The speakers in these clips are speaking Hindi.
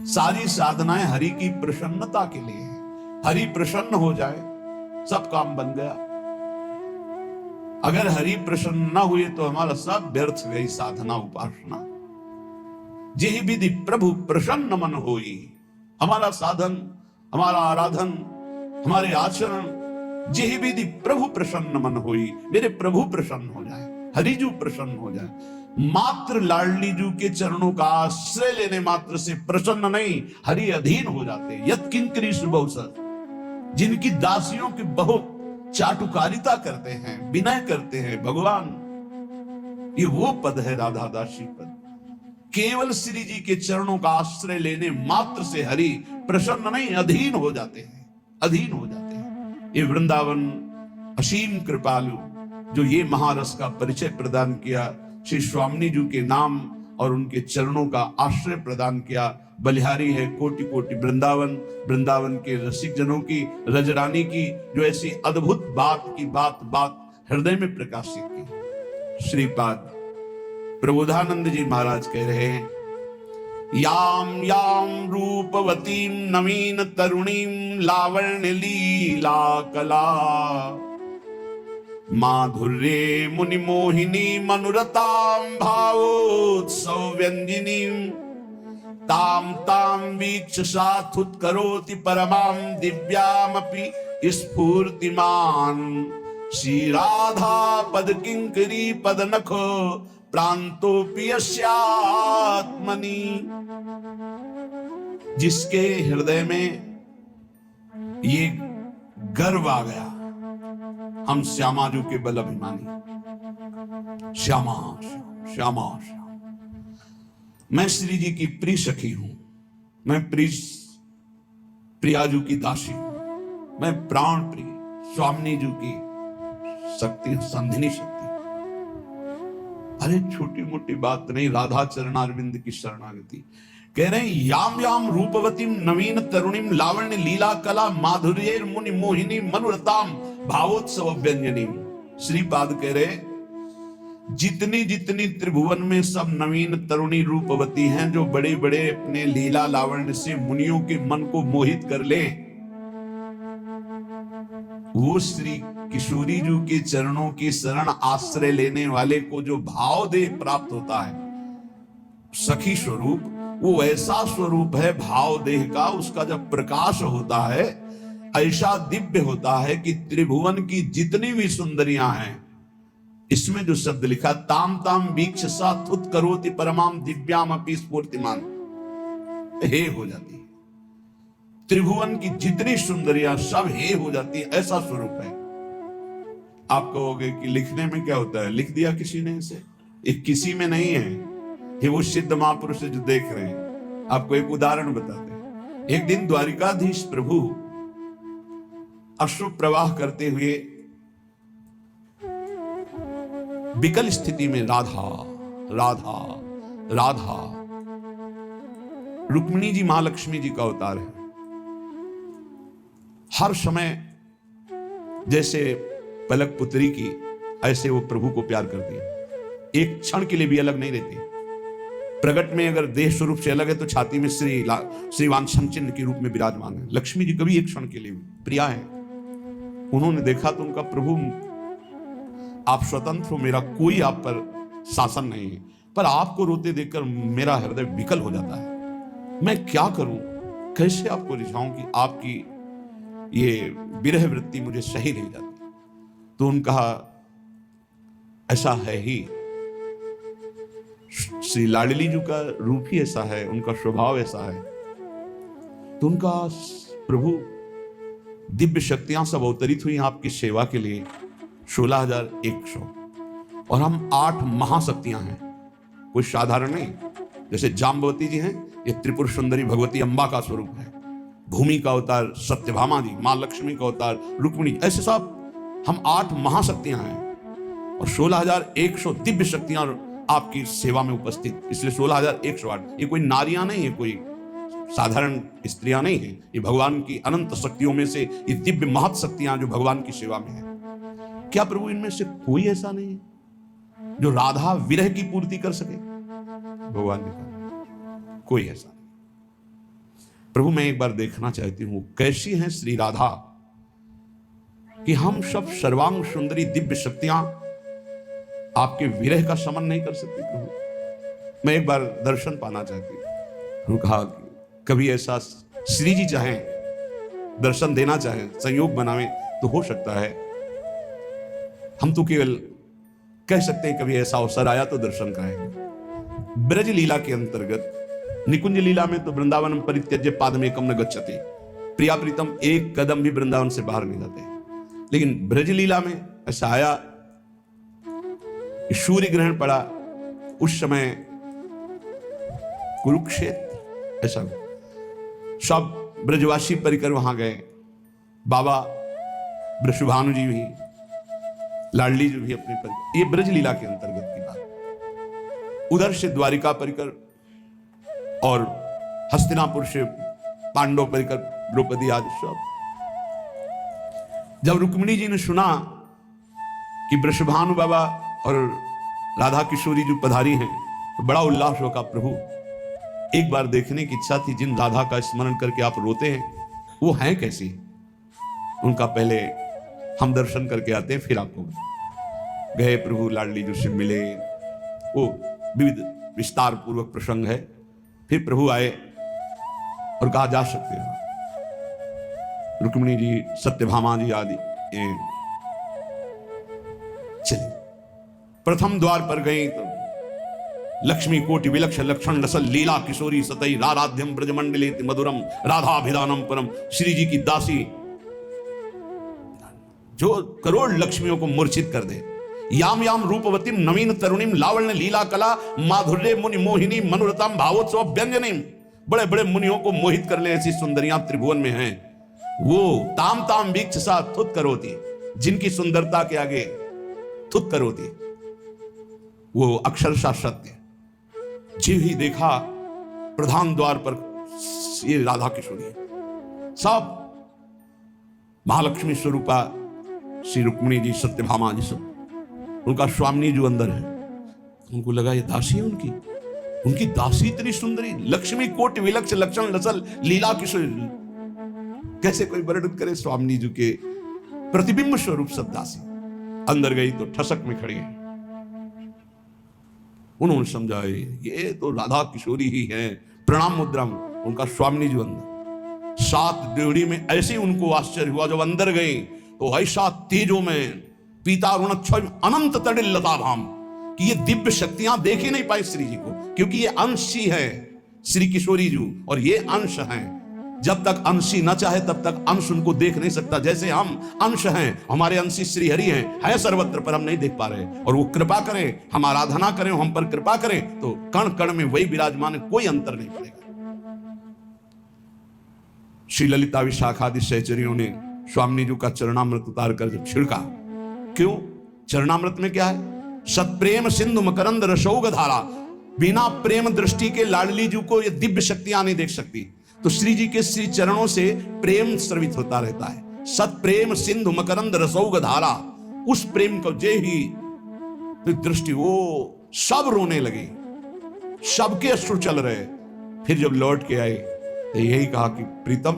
सारी साधनाएं हरि की प्रसन्नता के लिए है। हरि प्रसन्न हो जाए सब काम बन गया। अगर हरि प्रसन्न न हुए तो हमारा सब व्यर्थ गई साधना उपासना। जेहि विधि प्रभु प्रसन्न मन होई। हमारा साधन, हमारा आराधन, हमारे आचरण जेहि विधि प्रभु प्रसन्न मन होई। मेरे प्रभु प्रसन्न हो जाए, हरिजू प्रसन्न हो जाए। मात्र लाडली जू के चरणों का आश्रय लेने मात्र से प्रसन्न नहीं, हरि अधीन हो जाते। यत् किंकरी सुबहुसर, जिनकी दासियों की बहुत चाटुकारिता करते हैं, विनय करते हैं भगवान, ये वो पद है राधा दासी पद। केवल श्री जी के चरणों का आश्रय लेने मात्र से हरि प्रसन्न नहीं, अधीन हो जाते हैं, अधीन हो जाते हैं। ये वृंदावन असीम कृपालु जो ये महारस का परिचय प्रदान किया, श्री स्वामी जी के नाम और उनके चरणों का आश्रय प्रदान किया, बलिहारी है कोटि कोटि वृंदावन। वृंदावन के रसिक जनों की, रजरानी की जो ऐसी अद्भुत बात की बात हृदय में प्रकाशित की। श्रीपाद प्रबोधानंद जी महाराज कह रहे हैं, याम याम रूपवतीम नवीन तरुणीम लावण्य लीला कला माधुर्ये मुनि मोहिनी मनोरताम भावोत्सव व्यंजिनीम ताम ताम वीक्ष साथुत्करोति परमाम दिव्यामपि स्फूर्तिमान श्री राधा पद किंकरी पद नखो प्रांतोपि यस्यात्मनि। जिसके हृदय में ये गर्व आ गया, हम श्यामा जी के बल अभिमानी, श्यामा श्यामा श्यामा श्यामा, मैं श्री जी की प्रिय सखी हूं, मैं प्रियाजू की दासी हूं, मैं प्राण प्रिय स्वामी जी की शक्ति, संधिनी शक्ति। अरे छोटी मोटी बात नहीं, राधा चरणारविंद की शरणागति। कह रहे हैं याम याम रूपवतीम नवीन तरुणीम लावण्य लीला कला माधुर्य मुनि मोहिनी मनोरताम भावोत्सव व्यंजनीम। श्रीपाद कह रहे जितनी जितनी त्रिभुवन में सब नवीन तरुणी रूपवती हैं, जो बड़े बड़े अपने लीला लावण्य से मुनियों के मन को मोहित कर ले, वो श्री किशोरी जी के चरणों की शरण आश्रय लेने वाले को जो भाव देह प्राप्त होता है, सखी स्वरूप, वो ऐसा स्वरूप है भाव देह का, उसका जब प्रकाश होता है ऐसा दिव्य होता है कि त्रिभुवन की जितनी भी सुंदरियां हैं, इसमें जो शब्द लिखा ताम ताम वीक्ष साथुत करोति परमाम दिव्याम अपि स्फूर्तिमान, हे हो जाती है। त्रिभुवन की जितनी सुंदरियां सब हे हो जाती है, ऐसा स्वरूप है। आप कहोगे कि लिखने में क्या होता है, लिख दिया किसी ने इसे, एक किसी में नहीं है, ये वो सिद्ध महापुरुष जो देख रहे हैं। आपको एक उदाहरण बताते हैं। एक दिन द्वारिकाधीश प्रभु अश्रु प्रवाह करते हुए विकल स्थिति में राधा राधा राधा, रुक्मिणी जी महालक्ष्मी जी का अवतार है। हर समय जैसे पलक पुत्री की, ऐसे वो प्रभु को प्यार करती है, एक क्षण के लिए भी अलग नहीं रहती। प्रगट में अगर देह स्वरूप से अलग है तो छाती में श्रीवान चिन्ह के रूप में विराजमान है। लक्ष्मी जी कभी एक क्षण के लिए प्रिया है। उन्होंने देखा तो उनका प्रभु आप स्वतंत्र हो, मेरा कोई आप पर शासन नहीं है, पर आपको रोते देखकर मेरा हृदय विकल हो जाता है। मैं क्या करूं, कैसे आपको रिझाऊं कि आपकी ये विरह वृत्ति मुझे सही नहीं जाती। तो उन्होंने कहा ऐसा है ही, श्री लाडली जी का रूप ही ऐसा है, उनका स्वभाव ऐसा है। तो उनका प्रभु दिव्य शक्तियां सब अवतरित हुई आपकी सेवा के लिए, 16,100, और हम 8 महाशक्तियां हैं, कोई साधारण नहीं। जैसे जाम्बवती जी हैं, ये त्रिपुर सुंदरी भगवती अम्बा का स्वरूप है। भूमि का अवतार सत्यभामा जी, मां लक्ष्मी का अवतार रुक्मिणी, ऐसे सब हम 8 महाशक्तियां हैं और 16,100 दिव्य शक्तियां आपकी सेवा में उपस्थित। इसलिए 16,108, ये कोई नारियां नहीं है, कोई साधारण स्त्रियां नहीं है, ये भगवान की अनंत शक्तियों में से ये दिव्य महत शक्तियां जो भगवान की सेवा में है। क्या प्रभु इनमें से कोई ऐसा नहीं है जो राधा विरह की पूर्ति कर सके? भगवान ने कहा कोई ऐसा नहीं। प्रभु मैं एक बार देखना चाहती हूं कैसी हैं श्री राधा कि हम सब सर्वांग सुंदरी दिव्य शक्तियां आपके विरह का शमन नहीं कर सकती। प्रभु मैं एक बार दर्शन पाना चाहती हूं। प्रभु कहा कि कभी ऐसा श्री जी चाहें, दर्शन देना चाहें, संयोग बनावें तो हो सकता है। हम तो केवल कह सकते हैं कभी ऐसा अवसर आया तो दर्शन कराएंगे। ब्रज लीला के अंतर्गत निकुंज लीला में तो वृंदावन परित्यज्य पादमेकम न गच्छति, प्रिया प्रीतम एक कदम भी वृंदावन से बाहर नहीं जाते। लेकिन ब्रज लीला में ऐसा आया कि सूर्य ग्रहण पड़ा, उस समय कुरुक्षेत्र, ऐसा सब ब्रजवासी परिकर वहां गए। बाबा वृषभानु जी भी, लाडली जी भी अपने परिकर, ये ब्रज लीला के अंतर्गत की बात। उधर से द्वारिका परिकर और हस्तिनापुर से पांडव परिकर, द्रौपदी आदि सब। जब रुक्मिणी जी ने सुना कि वृषभानु बाबा और राधा किशोरी जो पधारी हैं तो बड़ा उल्लास होगा। प्रभु एक बार देखने की इच्छा थी, जिन राधा का स्मरण करके आप रोते हैं वो हैं कैसी, उनका पहले हम दर्शन करके आते हैं फिर आपको। गए प्रभु, लाडली जी से मिले, वो विविध विस्तार पूर्वक प्रसंग है। फिर प्रभु आए और कहा जा सकते हो। रुक्मिणी जी, सत्यभामा जी आदि चलिए। प्रथम द्वार पर गई तो लक्ष्मी कोटि विलक्ष लक्षण रसल लीला किशोरी सतई राराध्यम ब्रजमंडले मधुरम राधाभिधानम परम। श्री जी की दासी जो करोड़ लक्ष्मियों को मूर्छित कर दे। याम याम रूपवतीम नवीन तरुणीम लावण्य लीला कला माधुर्य मुनि मोहिनी मनोरतम भावोत्सव व्यंजनीम। बड़े बड़े मुनियों को मोहित कर ले ऐसी सुंदरियां त्रिभुवन में हैं। वो ताम ताम वीक्ष सा थुत करोती, जिनकी सुंदरता के आगे थुत करोती, वो अक्षरशः सत्य। जी ही देखा प्रधान द्वार पर ये राधा किशोरी सब महालक्ष्मी स्वरूपा श्री रुक्मिणी जी, सत्यभामा जी सब, उनका स्वामी जो अंदर है। उनको लगा ये दासी है उनकी दासी इतनी सुंदरी, लक्ष्मी कोटि विलक्ष लक्षण रसल लीला किशोरी। कैसे कोई वर्णन करे स्वामी जी के प्रतिबिंब स्वरूप सब दासी। अंदर गई तो ठसक में खड़ी है। उन्होंने समझा ये तो राधा किशोरी ही है। प्रणाम मुद्रा में उनका स्वामी जी अंदर। 7 ड्योढ़ी में ऐसे उनको आश्चर्य हुआ। जब अंदर गई तो ऐसा तेजो में पीता अनंत तड़िल लता भाम कि ये दिव्य शक्तियां देख ही नहीं पाई श्री जी को, क्योंकि ये अंशी है श्री किशोरी जी और ये अंश हैं। जब तक अंशी न चाहे तब तक अंश उनको देख नहीं सकता। जैसे हम अंश हैं, हमारे अंशी श्री हरि हैं, है सर्वत्र पर हम नहीं देख पा रहे, और वो कृपा करें, हम आराधना करें, हम पर कृपा करें तो कण कण में वही विराजमान है, कोई अंतर नहीं पड़ेगा। श्री ललिता विशाखादि सहचरियों ने स्वामी जी का चरणामृत उतार कर जब छिड़का, क्यों? चरणामृत में क्या है? सत्प्रेम सिंधु मकरंद रसौग धारा। बिना प्रेम दृष्टि के लाडली जी को ये दिव्य शक्तियां नहीं देख सकती। तो श्री जी के श्री चरणों से प्रेम स्रवित होता रहता है। सत्प्रेम सिंधु मकरंद रसौग धारा, उस प्रेम को जे ही दृष्टि, वो सब रोने लगे, सबके अश्रु चल रहे। फिर जब लौट के आए तो यही कहा कि प्रीतम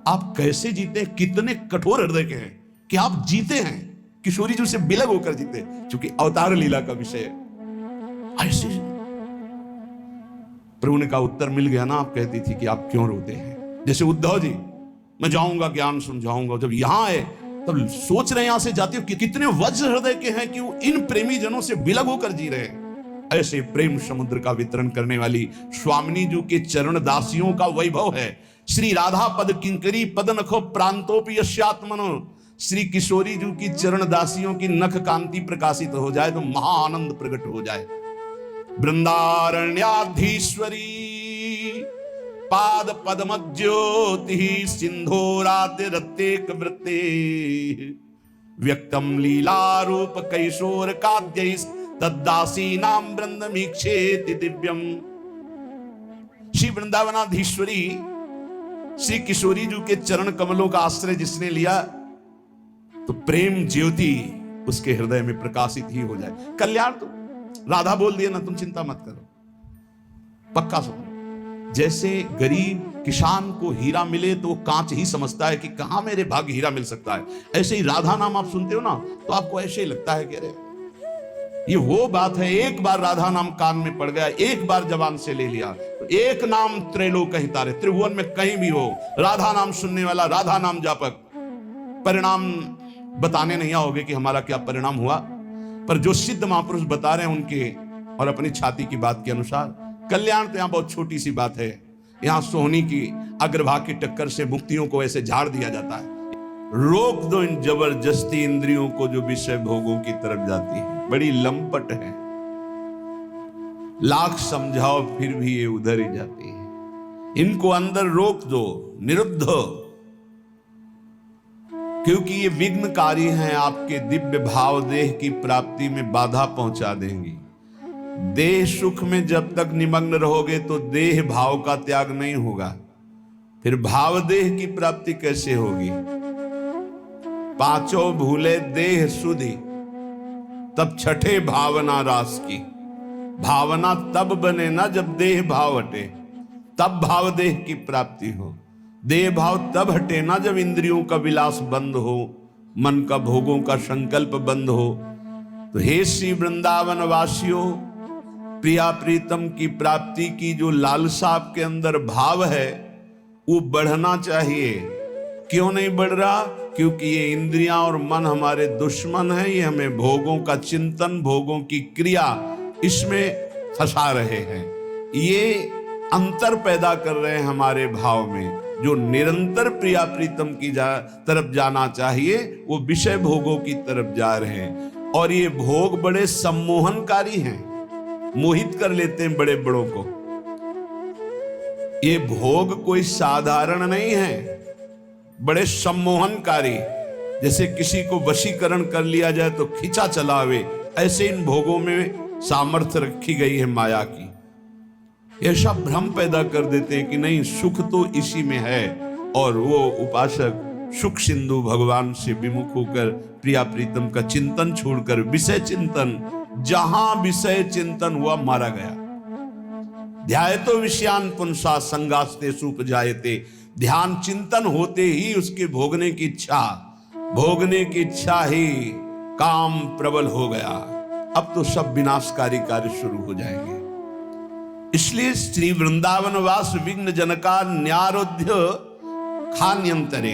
आप कैसे जीते, कितने कठोर हृदय के हैं कि आप जीते हैं, किशोरी जी से बिलग होकर जीते, क्योंकि अवतार लीला का विषय ऐसे। प्रभु ने कहा उत्तर मिल गया ना। आप कहती थी कि आप क्यों रोते हैं। जैसे उद्धव जी, मैं जाऊंगा ज्ञान समझाऊंगा, जब यहां आए तब सोच रहे यहां से जाते हो कि कितने वज्र हृदय के हैं कि वो इन प्रेमी जनों से बिलग होकर जी रहे हैं। ऐसे प्रेम समुद्र का वितरण करने वाली स्वामिनी जी के चरण दासियों का वैभव है। श्री राधा पद किंकरी पद नखो प्रांतोपि यस्यात्मनो। श्री किशोरी जी की चरण दासियों की नख कांति प्रकाशित हो जाए तो महाआनंद प्रकट हो जाए। वृंदारण्याधीश्वरी पाद पद्म ज्योति सिंधोराद्य रत्तेक वृत्ते व्यक्तम लीला रूप कैशोर काद्य तद्दासी नाम वृंदमीक्षेति दिव्यम। श्री वृंदावनाधीश्वरी श्री किशोरी जी के चरण कमलों का आश्रय जिसने लिया तो प्रेम ज्योति उसके हृदय में प्रकाशित ही हो जाए। कल्याण तो राधा बोल दिया ना, तुम चिंता मत करो, पक्का सुनो। जैसे गरीब किसान को हीरा मिले तो वो कांच ही समझता है कि कहां मेरे भाग्य हीरा मिल सकता है, ऐसे ही राधा नाम आप सुनते हो ना तो आपको ऐसे ही लगता है कि अरे ये वो बात है। एक बार राधा नाम कान में पड़ गया, एक बार जबान से ले लिया तो एक नाम त्रैलोक ही तारे, त्रिभुवन में कहीं भी हो राधा नाम सुनने वाला, राधा नाम जापक। परिणाम बताने नहीं आओगे कि हमारा क्या परिणाम हुआ, पर जो सिद्ध महापुरुष बता रहे हैं उनके और अपनी छाती की बात के अनुसार कल्याण तो यहां बहुत छोटी सी बात है। यहां सोहनी की अग्रभाग की टक्कर से मुक्तियों को ऐसे झाड़ दिया जाता है। रोक दो इन जबरदस्ती इंद्रियों को जो विषय भोगों की तरफ जाती है, बड़ी लंपट है, लाख समझाओ फिर भी ये उधर ही जाती है। इनको अंदर रोक दो, निरुद्ध, क्योंकि ये विघ्नकारी हैं, आपके दिव्य भाव देह की प्राप्ति में बाधा पहुंचा देंगी। देह सुख में जब तक निमग्न रहोगे तो देह भाव का त्याग नहीं होगा, फिर भाव देह की प्राप्ति कैसे होगी। पांचों भूले देह सुधि तब छठे भावना रास की। भावना तब बने ना जब देह भाव हटे, तब भाव देह की प्राप्ति हो। देह भाव तब हटे ना जब इंद्रियों का विलास बंद हो, मन का भोगों का संकल्प बंद हो। तो हे श्री वृंदावन वासियों, प्रिया प्रीतम की प्राप्ति की जो लालसा आपके अंदर भाव है वो बढ़ना चाहिए। क्यों नहीं बढ़ रहा? क्योंकि ये इंद्रियां और मन हमारे दुश्मन है, ये हमें भोगों का चिंतन, भोगों की क्रिया, इसमें फंसा रहे हैं। ये अंतर पैदा कर रहे हैं हमारे भाव में। जो निरंतर प्रिया प्रीतम की तरफ जाना चाहिए वो विषय भोगों की तरफ जा रहे हैं। और ये भोग बड़े सम्मोहनकारी हैं, मोहित कर लेते हैं बड़े बड़ों को। ये भोग कोई साधारण नहीं है, बड़े सम्मोहनकारी। जैसे किसी को वशीकरण कर लिया जाए तो खींचा चलावे, ऐसे इन भोगों में सामर्थ्य रखी गई है माया की। ऐसा भ्रम पैदा कर देते हैं कि नहीं, सुख तो इसी में है। और वो उपासक सुख सिंधु भगवान से विमुख होकर प्रिया प्रीतम का चिंतन छोड़कर विषय चिंतन, जहां विषय चिंतन हुआ मारा गया। ध्यायतो विषयान पुंसा संगास्ते सुपजायते। ध्यान चिंतन होते ही उसके भोगने की इच्छा ही काम प्रबल हो गया। अब तो सब विनाशकारी कार्य शुरू हो जाएंगे। इसलिए श्री वृंदावन वास विघ्न जनका न्यारोध्य खान्यंतरे।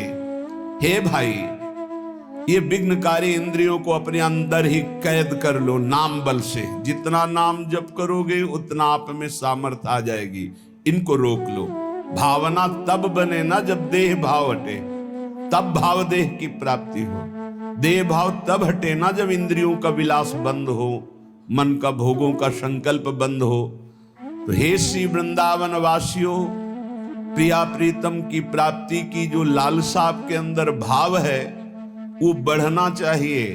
हे भाई, ये विघ्नकारी इंद्रियों को अपने अंदर ही कैद कर लो नाम बल से। जितना नाम जप करोगे उतना आप में सामर्थ्य आ जाएगी। इनको रोक लो। भावना तब बने ना जब देह भाव हटे, तब भाव देह की प्राप्ति हो। देह भाव तब हटे ना जब इंद्रियों का विलास बंद हो, मन का भोगों का संकल्प बंद हो। तो हे श्री वृंदावन वासियों, प्रिया प्रीतम की प्राप्ति की जो लालसा आपके अंदर भाव है वो बढ़ना चाहिए।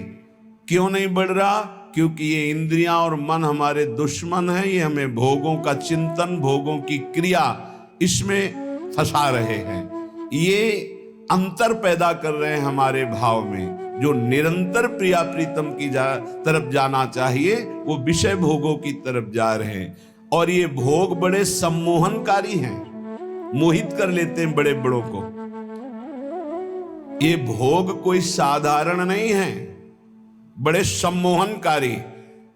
क्यों नहीं बढ़ रहा? क्योंकि ये इंद्रियां और मन हमारे दुश्मन है, ये हमें भोगों का चिंतन, भोगों की क्रिया, इसमें फंसा रहे हैं। ये अंतर पैदा कर रहे हैं हमारे भाव में। जो निरंतर प्रिया प्रीतम की तरफ जाना चाहिए वो विषय भोगों की तरफ जा रहे हैं। और ये भोग बड़े सम्मोहनकारी हैं, मोहित कर लेते हैं बड़े बड़ों को। ये भोग कोई साधारण नहीं है, बड़े सम्मोहनकारी।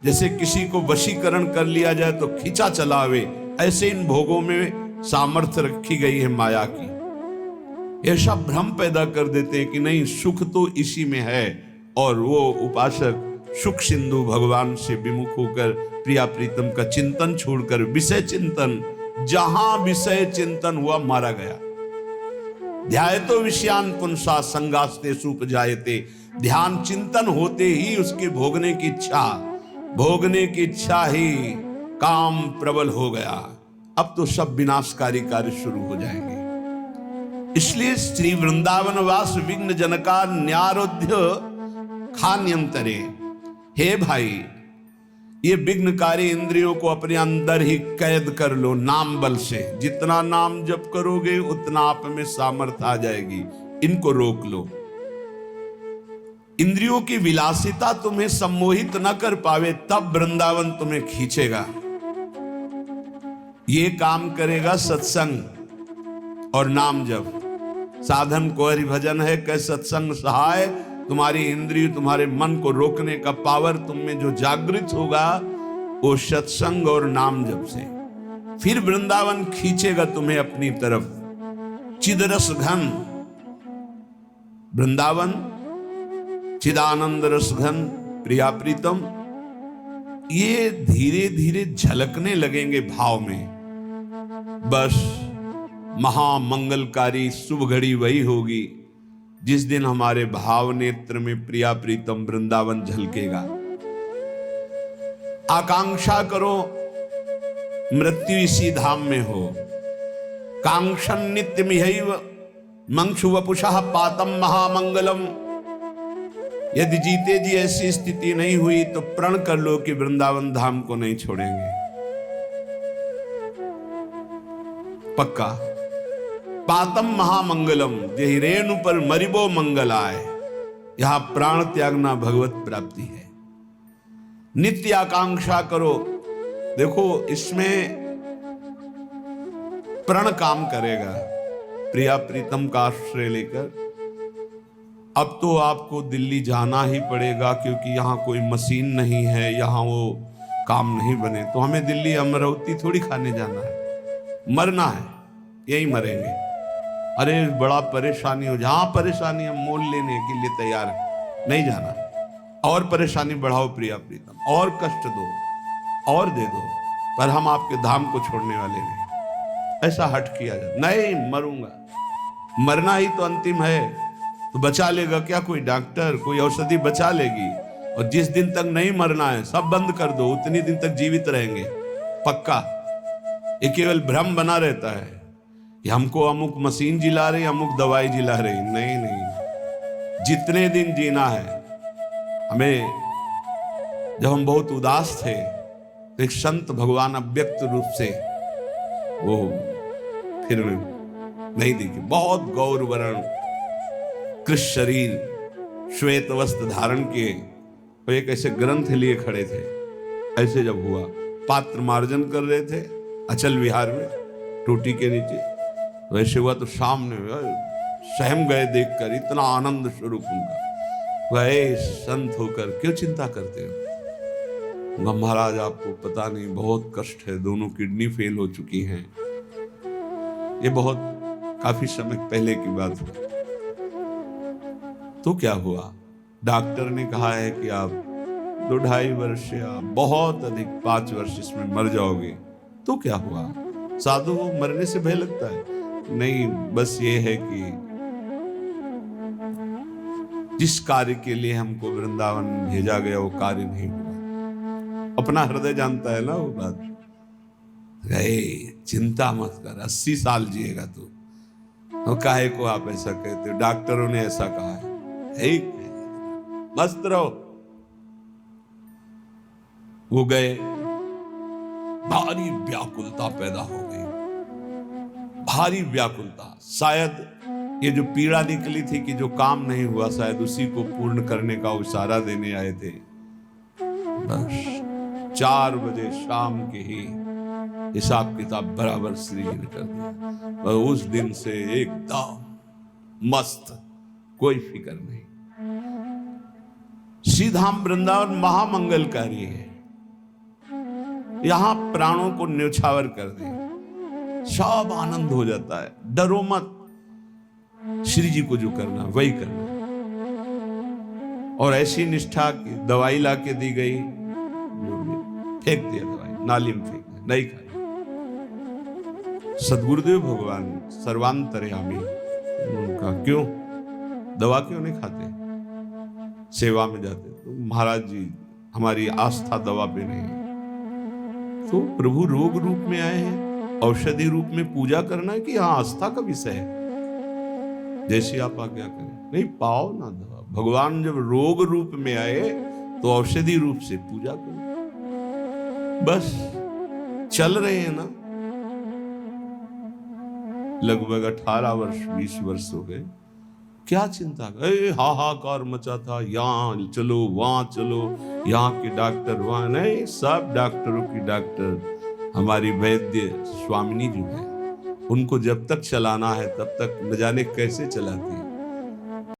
जैसे किसी को वशीकरण कर लिया जाए तो खींचा चलावे, ऐसे इन भोगों में सामर्थ्य रखी गई है माया की। ऐसा भ्रम पैदा कर देते हैं कि नहीं, सुख तो इसी में है। और वो उपासक सुख सिंधु भगवान से विमुख होकर प्रिया प्रीतम का चिंतन छोड़कर विषय चिंतन, जहां विषय चिंतन हुआ मारा गया। ध्यायतो विषयान पुंसा संगास्ते सुपजायते। ध्यान चिंतन होते ही उसके भोगने की इच्छा ही काम प्रबल हो गया। अब तो सब विनाशकारी कार्य शुरू हो जाएंगे। इसलिए श्री वृंदावन वास विघ्न जनका न्यारोध्य खान्यंतरे। हे भाई, ये विघ्नकारी इंद्रियों को अपने अंदर ही कैद कर लो नाम बल से। जितना नाम जप करोगे उतना आप में सामर्थ्य आ जाएगी। इनको रोक लो। इंद्रियों की विलासिता तुम्हें सम्मोहित न कर पावे, तब वृंदावन तुम्हें खींचेगा। ये काम करेगा सत्संग और नाम जप। साधन को हरि भजन है, कै सत्संग सहाय। तुम्हारी इंद्रिय, तुम्हारे मन को रोकने का पावर तुम में जो जागृत होगा वो सत्संग और नाम जप से। फिर वृंदावन खींचेगा तुम्हें अपनी तरफ। चिदरस घन वृंदावन, चिदानंद रस घन प्रिया प्रीतम, ये धीरे धीरे झलकने लगेंगे भाव में। बस महामंगलकारी शुभ घड़ी वही होगी जिस दिन हमारे भाव नेत्र में प्रिया प्रीतम वृंदावन झलकेगा। आकांक्षा करो मृत्यु इसी धाम में हो। कांक्षन नित्य मिहैव मंक्षु वपुषः पातम महामंगलम। यदि जीते जी ऐसी स्थिति नहीं हुई तो प्रण कर लो कि वृंदावन धाम को नहीं छोड़ेंगे। पक्का। पातम महामंगलम, यही रेणु पर मरिबो मंगल आए। यहां प्राण त्यागना भगवत प्राप्ति है। नित्य आकांक्षा करो। देखो इसमें प्रण काम करेगा प्रिया प्रीतम का आश्रय लेकर। अब तो आपको दिल्ली जाना ही पड़ेगा क्योंकि यहाँ कोई मशीन नहीं है, यहाँ वो काम नहीं बने। तो हमें दिल्ली अमरावती थोड़ी खाने जाना है, मरना है, यही मरेंगे। अरे बड़ा परेशानी हो, जहाँ परेशानी हम मोल लेने के लिए तैयार है, नहीं जाना। और परेशानी बढ़ाओ प्रिया प्रीतम, और कष्ट दो और दे दो, पर हम आपके धाम को छोड़ने वाले नहीं। ऐसा हट किया जाए, नहीं मरूंगा। मरना ही तो अंतिम है। तो बचा लेगा क्या कोई डॉक्टर, कोई औषधि बचा लेगी? और जिस दिन तक नहीं मरना है सब बंद कर दो, उतनी दिन तक जीवित रहेंगे पक्का। ये केवल भ्रम बना रहता है कि हमको अमुक मशीन जिला रही, अमुक दवाई जिला रही। नहीं नहीं, जितने दिन जीना है। हमें जब हम बहुत उदास थे तो एक संत भगवान अव्यक्त रूप से वो फिर नहीं दिखे, बहुत गौर वर्ण कृष्ण शरीर, श्वेत वस्त्र धारण किए, तो एक ऐसे ग्रंथ लिए खड़े थे। ऐसे जब हुआ, पात्र मार्जन कर रहे थे अचल विहार में टोटी के नीचे, वैसे हुआ तो सामने सहम गए देखकर। इतना आनंद स्वरूप उनका। वह संत होकर क्यों चिंता करते हो? महाराज आपको पता नहीं, बहुत कष्ट है, दोनों किडनी फेल हो चुकी हैं। ये बहुत काफी समय पहले की बात है। तो क्या हुआ? डॉक्टर ने कहा है कि आप 2-2.5 वर्ष या बहुत अधिक 5 वर्ष इसमें मर जाओगे। तो क्या हुआ? साधु को मरने से भय लगता है? नहीं, बस ये है कि जिस कार्य के लिए हमको वृंदावन भेजा गया वो कार्य नहीं हुआ। अपना हृदय जानता है ना वो बात। चिंता मत कर, 80 साल जिएगा तू। तो काहे को आप ऐसा कहते हो? डॉक्टरों ने ऐसा कहा है। मस्त रहो। वो गए, भारी व्याकुलता पैदा हो गई, भारी व्याकुलता। शायद ये जो पीड़ा निकली थी कि जो काम नहीं हुआ, शायद उसी को पूर्ण करने का इशारा देने आए थे। बस 4 बजे शाम के ही हिसाब किताब बराबर श्रीहीन कर दिया। और उस दिन से एकदम मस्त, कोई फिक्र नहीं। श्रीधाम वृंदावन महामंगलकारी है। यहां प्राणों को न्यौछावर कर दे, सब आनंद हो जाता है। डरो मत, श्री जी को जो करना वही करना। और ऐसी निष्ठा की दवाई लाके दी गई, फेंक दिया दवाई, नाली में फेंक दिया, नहीं खाई। सदगुरुदेव भगवान सर्वांतर्यामी, उनका क्यों दवा क्यों नहीं खाते? सेवा में जाते। तो महाराज जी हमारी आस्था दवा पे नहीं है। तो प्रभु रोग रूप में आए हैं, औषधि रूप में पूजा करना है कि यहाँ आस्था का विषय है। जैसे आप आज्ञा करें, नहीं पाओ ना दवा। भगवान जब रोग रूप में आए तो औषधि रूप से पूजा करो। बस चल रहे हैं ना, लगभग 18 वर्ष 20 वर्ष हो गए। क्या चिंता? हाहाकार मचा था, यहाँ चलो वहां चलो, यहाँ के डॉक्टर वहां नहीं, सब डॉक्टरों की डॉक्टर हमारी वैद्य स्वामिनी जो है, उनको जब तक चलाना है तब तक न जाने कैसे चलाती